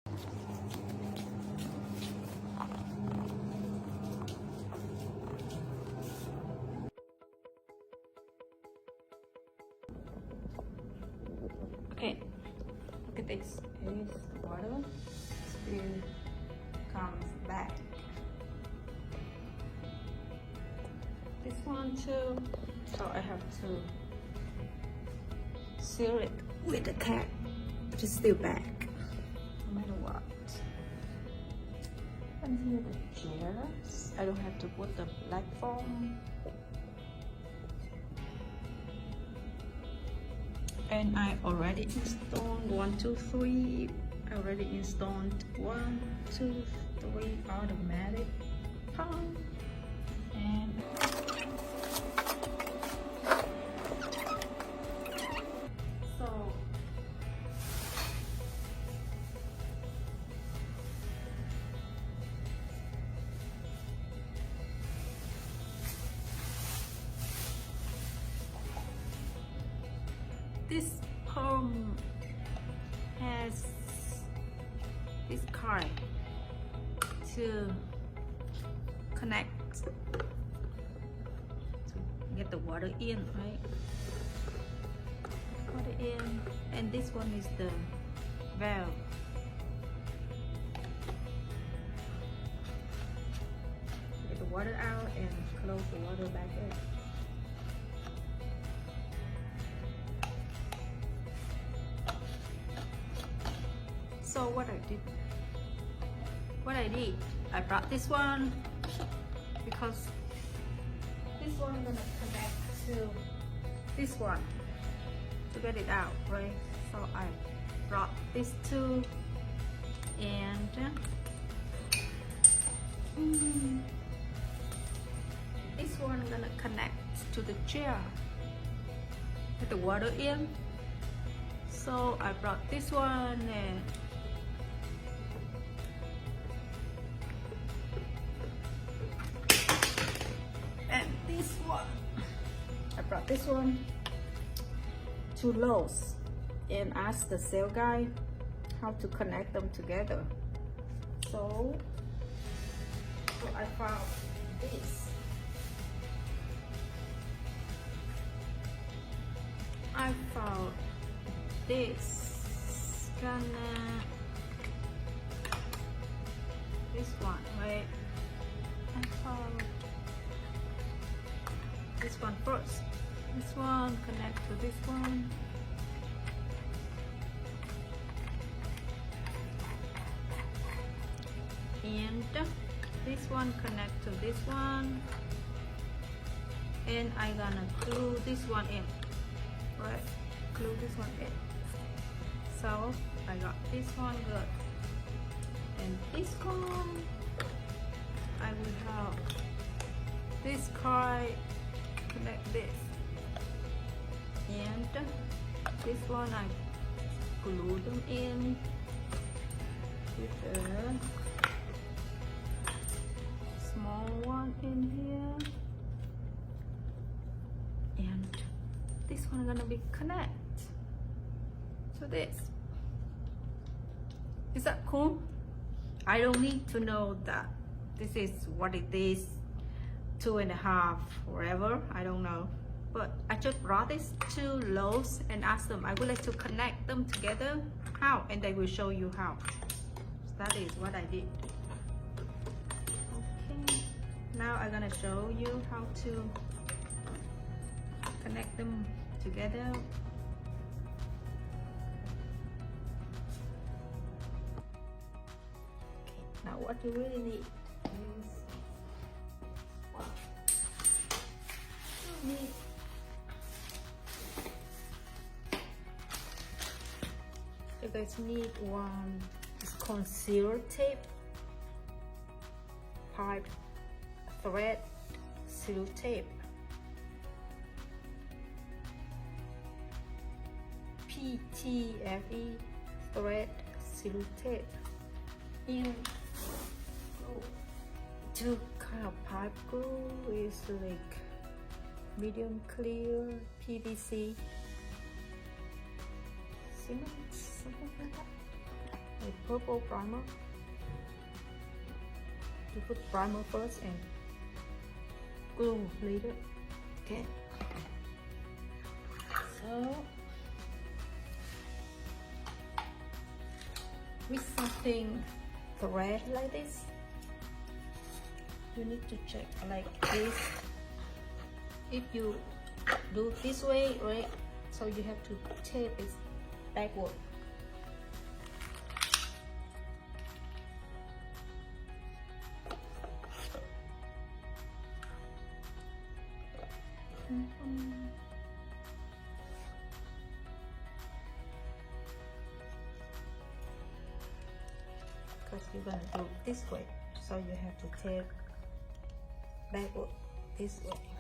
Okay, look at this. Here's the water. Still comes back. This one too. So I have to seal it with the cap. But it's still back, no matter what. And here the chairs. I don't have to put the platform. And I already installed 1, 2, 3. I already installed 1, 2, 3 automatic pump. And so this pump has this card to connect to get the water in, right? Water in, and this one is the valve. Get the water out and close the water back in. So what I did, I brought this one because this one gonna connect to this one to get it out, right? So I brought these two, and this one gonna connect to the chair, get the water in. So I brought this one and this one. I brought this one to Lowe's and asked the sale guy how to connect them together. So I found this. I found this one, right? I found this one first. This one connect to this one. And this one connect to this one. And I gonna glue this one in, right? Glue this one in. So I got this one good. And this one, I will have this card connect this. And this one I glue them in with the small one in here. And this one gonna be connect to this. Is that cool? I don't need to know that this is what it is, 2.5 forever. I don't know, but I just brought this to Lowe's and asked them I would like to connect them together. How? And they will show you how. So that is what I did. Okay, now I'm gonna show you how to connect them together. Now what you really need is you guys need one concealer tape, pipe, thread, seal tape, PTFE thread, seal tape, and two kind of pipe glue is like medium clear PVC cement, something like that. a purple primer. You put primer first and glue later. Okay. So with something thread like this, you need to check like this. If you do this way, right? So you have to tape it backward. Because you're gonna do this way, so you have to tape backward this way.